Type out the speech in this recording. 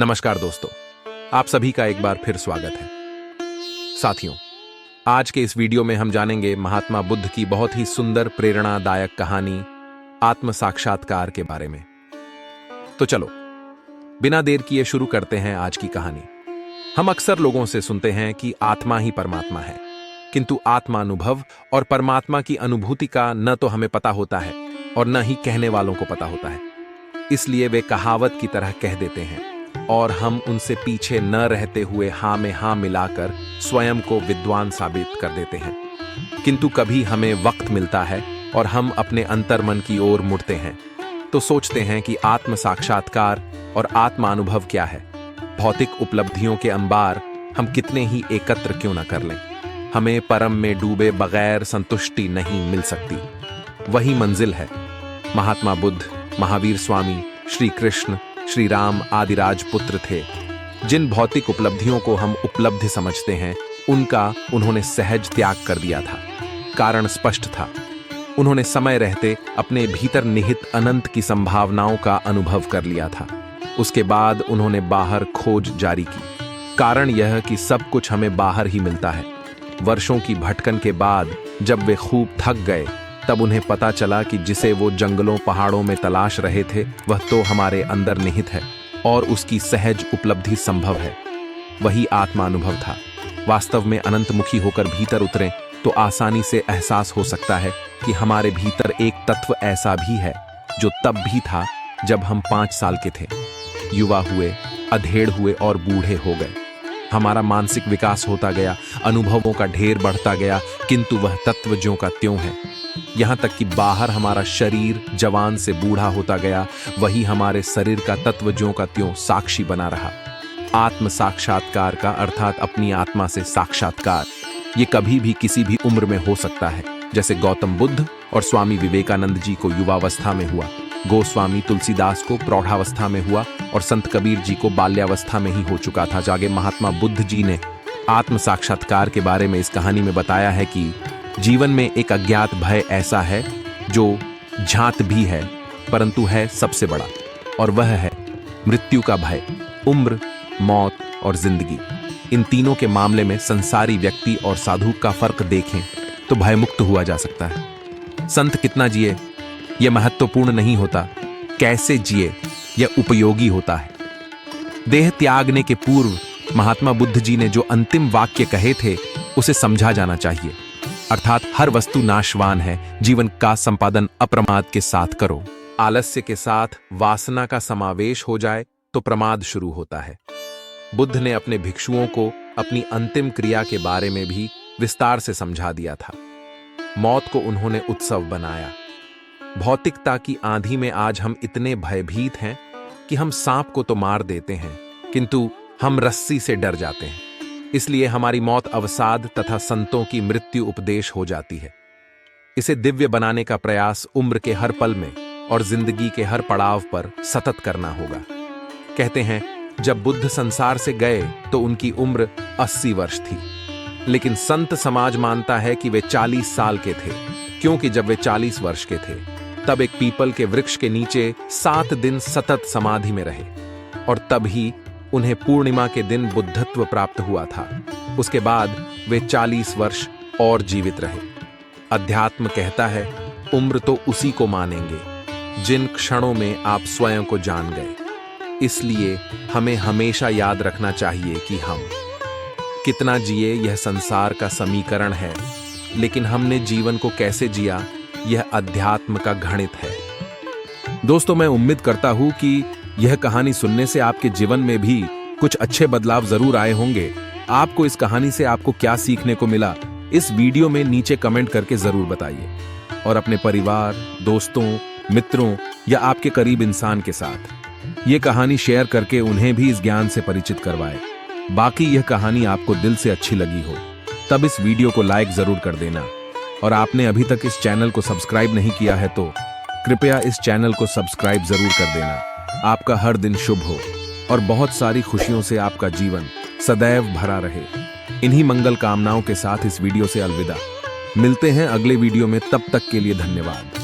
नमस्कार दोस्तों, आप सभी का एक बार फिर स्वागत है। साथियों, आज के इस वीडियो में हम जानेंगे महात्मा बुद्ध की बहुत ही सुंदर प्रेरणादायक कहानी आत्म साक्षात्कार के बारे में। तो चलो बिना देर किए शुरू करते हैं आज की कहानी। हम अक्सर लोगों से सुनते हैं कि आत्मा ही परमात्मा है, किंतु आत्मानुभव और परमात्मा की अनुभूति का न तो हमें पता होता है और न ही कहने वालों को पता होता है। इसलिए वे कहावत की तरह कह देते हैं और हम उनसे पीछे न रहते हुए हाँ में हाँ मिलाकर स्वयं को विद्वान साबित कर देते हैं। किंतु कभी हमें वक्त मिलता है और हम अपने अंतर्मन की ओर मुड़ते हैं तो सोचते हैं कि आत्म साक्षात्कार और आत्मानुभव क्या है। भौतिक उपलब्धियों के अंबार हम कितने ही एकत्र क्यों न कर लें, हमें परम में डूबे बगैर संतुष्टि नहीं मिल सकती। वही मंजिल है। महात्मा बुद्ध, महावीर स्वामी, श्री कृष्ण, श्री राम आदि राजपुत्र थे। जिन भौतिक उपलब्धियों को हम उपलब्धि समझते हैं उनका उन्होंने सहज त्याग कर दिया था। कारण स्पष्ट था, उन्होंने समय रहते अपने भीतर निहित अनंत की संभावनाओं का अनुभव कर लिया था। उसके बाद उन्होंने बाहर खोज जारी की। कारण यह कि सब कुछ हमें बाहर ही मिलता है। वर्षों की भटकन के बाद जब वे खूब थक गए तब उन्हें पता चला कि जिसे वो जंगलों पहाड़ों में तलाश रहे थे वह तो हमारे अंदर निहित है और उसकी सहज उपलब्धि संभव है। वही आत्मानुभव था। वास्तव में अनंतमुखी होकर भीतर उतरें तो आसानी से एहसास हो सकता है कि हमारे भीतर एक तत्व ऐसा भी है जो तब भी था जब हम 5 साल के थे, युवा हुए, अधेड़ हुए और बूढ़े हो गए। हमारा मानसिक विकास होता गया, अनुभवों का ढेर बढ़ता गया, किंतु वह तत्व ज्यों का त्यों है। यहां तक कि बाहर हमारा शरीर जवान से बूढ़ा होता गया, वही हमारे शरीर का तत्व ज्यों का त्यों साक्षी बना रहा। आत्म साक्षात्कार का अर्थात अपनी आत्मा से साक्षात्कार, ये कभी भी किसी भी उम्र में हो सकता है। जैसे गौतम बुद्ध और स्वामी विवेकानंद जी को युवावस्था में हुआ, गोस्वामी तुलसीदास को प्रौढ़ावस्था में हुआ और संत कबीर जी को बाल्यावस्था में ही हो चुका था। जागे महात्मा बुद्ध जी ने आत्म साक्षात्कार के बारे में इस कहानी में बताया है कि जीवन में एक अज्ञात भय ऐसा है जो झांत भी है परंतु है सबसे बड़ा, और वह है मृत्यु का भय। उम्र, मौत और जिंदगी, इन तीनों के मामले में संसारी व्यक्ति और साधु का फर्क देखें तो भयमुक्त हुआ जा सकता है। संत कितना जिए यह महत्वपूर्ण नहीं होता, कैसे जिए यह उपयोगी होता है। देह त्यागने के पूर्व महात्मा बुद्ध जी ने जो अंतिम वाक्य कहे थे उसे समझा जाना चाहिए, अर्थात हर वस्तु नाशवान है, जीवन का संपादन अप्रमाद के साथ करो। आलस्य के साथ वासना का समावेश हो जाए तो प्रमाद शुरू होता है। बुद्ध ने अपने भिक्षुओं को अपनी अंतिम क्रिया के बारे में भी विस्तार से समझा दिया था। मौत को उन्होंने उत्सव बनाया। भौतिकता की आंधी में आज हम इतने भयभीत हैं कि हम सांप को तो मार देते हैं किंतु हम रस्सी से डर जाते हैं। इसलिए हमारी मौत अवसाद तथा संतों की मृत्यु उपदेश हो जाती है। इसे दिव्य बनाने का प्रयास उम्र के हर पल में और जिंदगी के हर पड़ाव पर सतत करना होगा। कहते हैं जब बुद्ध संसार से गए तो उनकी उम्र 80 वर्ष थी, लेकिन संत समाज मानता है कि वे 40 साल के थे, क्योंकि जब वे 40 वर्ष के थे तब एक पीपल के वृक्ष के नीचे 7 दिन सतत समाधि में रहे और तब ही उन्हें पूर्णिमा के दिन बुद्धत्व प्राप्त हुआ था। उसके बाद वे 40 वर्ष और जीवित रहे। अध्यात्म कहता है उम्र तो उसी को मानेंगे जिन क्षणों में आप स्वयं को जान गए। इसलिए हमें हमेशा याद रखना चाहिए कि हम कितना जिए यह संसार का समीकरण है, लेकिन हमने जीवन को कैसे जिया यह अध्यात्म का गणित है। दोस्तों, मैं उम्मीद करता हूं कि यह कहानी सुनने से आपके जीवन में भी कुछ अच्छे बदलाव जरूर आए होंगे। आपको इस कहानी से आपको क्या सीखने को मिला, इस वीडियो में नीचे कमेंट करके जरूर बताइए और अपने परिवार, दोस्तों, मित्रों या आपके करीब इंसान के साथ यह कहानी शेयर करके उन्हें भी इस ज्ञान से परिचित करवाए। बाकी यह कहानी आपको दिल से अच्छी लगी हो तब इस वीडियो को लाइक जरूर कर देना, और आपने अभी तक इस चैनल को सब्सक्राइब नहीं किया है तो कृपया इस चैनल को सब्सक्राइब जरूर कर देना। आपका हर दिन शुभ हो और बहुत सारी खुशियों से आपका जीवन सदैव भरा रहे। इन्हीं मंगल कामनाओं के साथ इस वीडियो से अलविदा। मिलते हैं अगले वीडियो में, तब तक के लिए धन्यवाद।